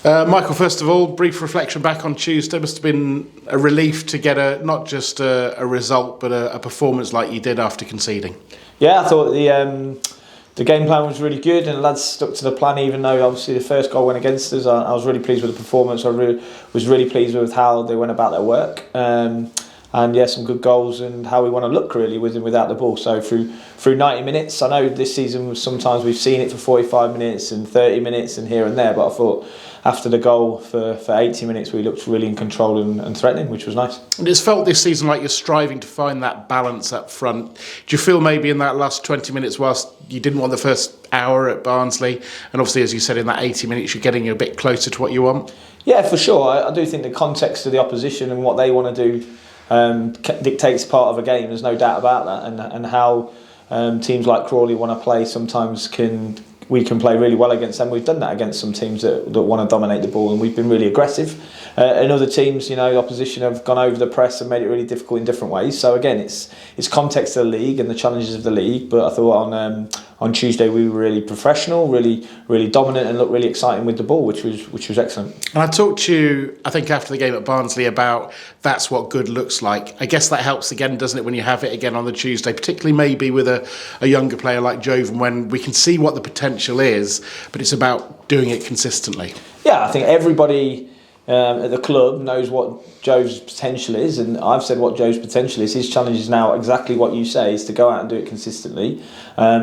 Michael, first of all, brief reflection back on Tuesday. Must have been a relief to get not just a result, but a performance like you did after conceding. Yeah, I thought the game plan was really good, and the lads stuck to the plan. Even though obviously the first goal went against us, I was really pleased with the performance. I was really pleased with how they went about their work. And yeah, some good goals and how we want to look really with and without the ball. So through 90 minutes, I know this season sometimes we've seen it for 45 minutes and 30 minutes and here and there, but I thought after the goal for 80 minutes we looked really in control and threatening, which was nice. And it's felt this season like you're striving to find that balance up front. Do you feel maybe in that last 20 minutes, whilst you didn't want the first hour at Barnsley, and obviously as you said in that 80 minutes you're getting a bit closer to what you want? Yeah, for sure. I do think the context of the opposition and what they want to do dictates part of a game. There's no doubt about that, and how teams like Crawley want to play. Sometimes we can play really well against them. We've done that against some teams that want to dominate the ball, and we've been really aggressive. And other teams, the opposition have gone over the press and made it really difficult in different ways. So again, it's context of the league and the challenges of the league. But I thought on Tuesday we were really professional, really dominant, and looked really exciting with the ball, which was excellent. And I talked to you, I think, after the game at Barnsley about that's what good looks like. I guess that helps again, doesn't it, when you have it again on the Tuesday, particularly maybe with a younger player like Jovan, when we can see what the potential is, but it's about doing it consistently. Yeah, I think everybody at the club knows what Joe's potential is, and I've said what Joe's potential is. His challenge is now exactly what you say, is to go out and do it consistently.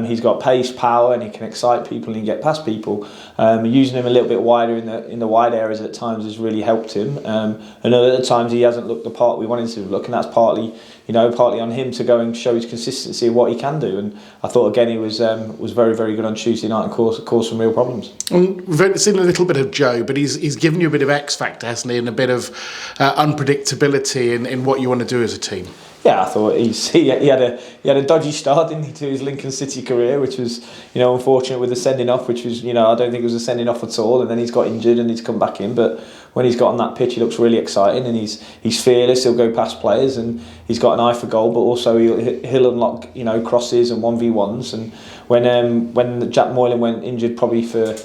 He's got pace, power, and he can excite people and he can get past people. Using him a little bit wider in the wide areas at times has really helped him. And other times he hasn't looked the part we wanted to look, and that's partly on him to go and show his consistency of what he can do. And I thought again he was very, very good on Tuesday night and caused some real problems. We've seen a little bit of Joe, but he's given you a bit of X factor, hasn't he, and a bit of unpredictability in what you want to do as a team. Yeah, I thought he had a dodgy start, didn't he, to his Lincoln City career, which was unfortunate with the sending off, which was I don't think it was a sending off at all, and then he's got injured and he's come back in. But when he's got on that pitch, he looks really exciting, and he's fearless. He'll go past players, and he's got an eye for goal, but also he'll unlock crosses and 1v1s. And when Jack Moylan went injured, probably for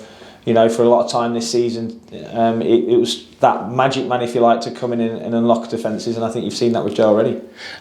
a lot of time this season, it was that magic man, if you like, to come in and unlock defences, and I think you've seen that with Joe already.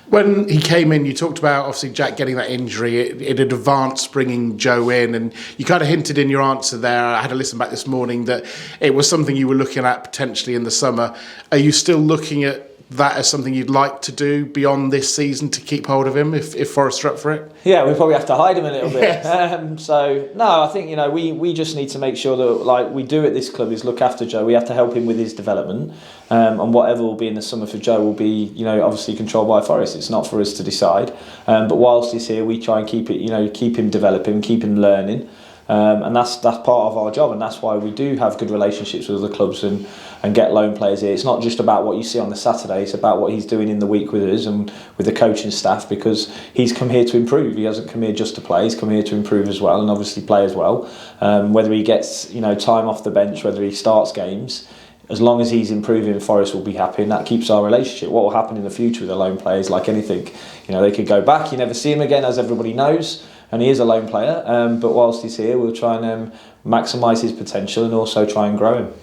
When he came in, you talked about obviously Jack getting that injury. It had advanced bringing Joe in, and you kind of hinted in your answer there, I had to listen back this morning, that it was something you were looking at potentially in the summer. Are you still looking at that as something you'd like to do beyond this season to keep hold of him if Forest are up for it? Yeah, we probably have to hide him a little bit. Yes. So no, I think we just need to make sure that, like we do at this club, is look after Joe. We have to help him with his development, and whatever will be in the summer for Joe will be obviously controlled by Forest. It's not for us to decide. But whilst he's here, we try and keep him developing, keep him learning. And that's part of our job, and that's why we do have good relationships with other clubs and get loan players here. It's not just about what you see on the Saturday, it's about what he's doing in the week with us and with the coaching staff, because he's come here to improve. He hasn't come here just to play, he's come here to improve as well, and obviously play as well. Whether he gets time off the bench, whether he starts games, as long as he's improving, Forest will be happy, and that keeps our relationship. What will happen in the future with the loan players, like anything, they could go back, you never see him again, as everybody knows, and he is a lone player, but whilst he's here, we'll try and maximise his potential and also try and grow him.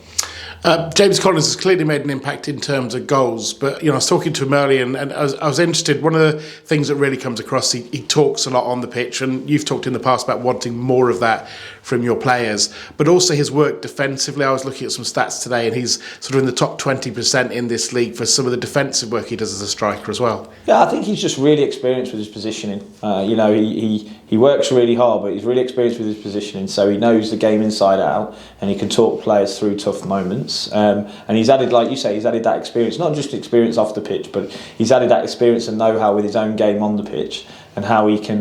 James Collins has clearly made an impact in terms of goals, but I was talking to him earlier, and I was interested. One of the things that really comes across, he talks a lot on the pitch, and you've talked in the past about wanting more of that from your players, but also his work defensively. I was looking at some stats today, and he's sort of in the top 20% in this league for some of the defensive work he does as a striker as well. Yeah, I think he's just really experienced with his positioning. He works really hard, but he's really experienced with his positioning, so he knows the game inside out, and he can talk players through tough moments. And he's added, like you say, that experience, not just experience off the pitch, but he's added that experience and know-how with his own game on the pitch, and how he can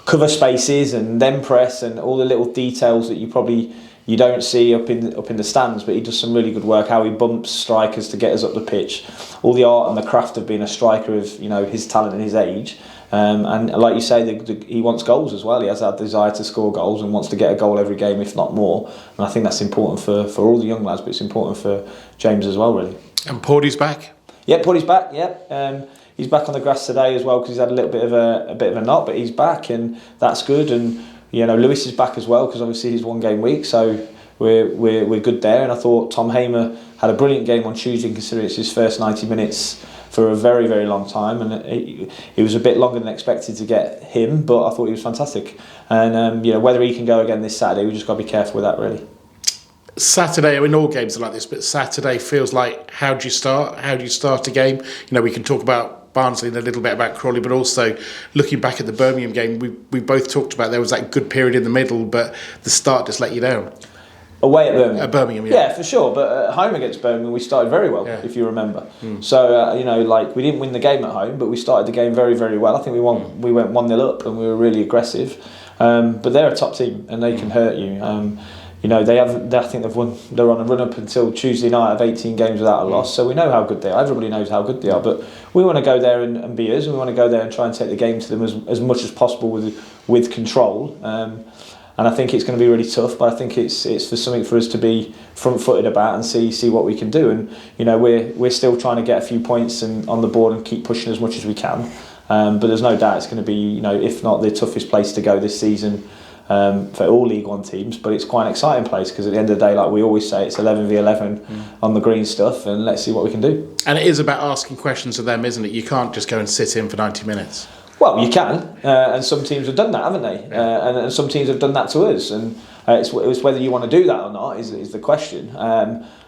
cover spaces and then press, and all the little details that you don't see up in the stands, but he does some really good work. How he bumps strikers to get us up the pitch, all the art and the craft of being a striker of his talent and his age. And like you say, he wants goals as well. He has that desire to score goals and wants to get a goal every game, if not more. And I think that's important for all the young lads, but it's important for James as well, really. And Porty's back? Yeah, Porty's back. Yeah, he's back on the grass today as well, because he's had a little bit of a knock, but he's back, and that's good. And Lewis is back as well, because obviously he's 1 game week, so we're good there. And I thought Tom Hamer had a brilliant game on Tuesday, considering it's his first 90 minutes for a very, very long time, and it was a bit longer than expected to get him, but I thought he was fantastic. And whether he can go again this Saturday, we just got to be careful with that, really. Saturday, I mean, all games are like this, but Saturday feels like, how do you start? How do you start a game? We can talk about Barnsley and a little bit about Crawley, but also looking back at the Birmingham game, we both talked about there was that good period in the middle, but the start just let you down. Away at Birmingham. At Birmingham, yeah, for sure. But at home against Birmingham, we started very well, if you remember. So we didn't win the game at home, but we started the game very, very well. I think we won. We went 1-0 up, and we were really aggressive. But they're a top team, and they can hurt you. I think they've won. They're on a run up until Tuesday night of 18 games without a loss. So we know how good they are. Everybody knows how good they are. But we want to go there and be us, and we want to go there and try and take the game to them as much as possible with control. And I think it's going to be really tough, but I think it's for something for us to be front-footed about and see what we can do. And we're still trying to get a few points on the board and keep pushing as much as we can. But there's no doubt it's going to be, if not the toughest place to go this season for all League One teams. But it's quite an exciting place, because at the end of the day, like we always say, it's 11v11 on the green stuff, and let's see what we can do. And it is about asking questions of them, isn't it? You can't just go and sit in for 90 minutes. Well, you can, and some teams have done that, haven't they? And some teams have done that to us, and it's whether you want to do that or not is the question.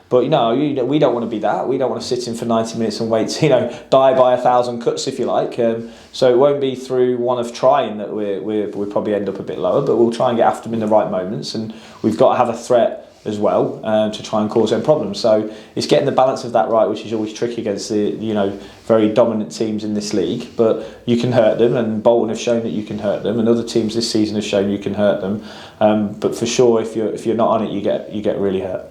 But we don't want to be that. We don't want to sit in for 90 minutes and wait to die by 1,000 cuts, if you like. So it won't be through one of trying that we'll probably end up a bit lower, but we'll try and get after them in the right moments, and we've got to have a threat as well to try and cause them problems. So it's getting the balance of that right, which is always tricky against the very dominant teams in this league. But you can hurt them, and Bolton have shown that you can hurt them, and other teams this season have shown you can hurt them. But for sure, if you're not on it, you get really hurt.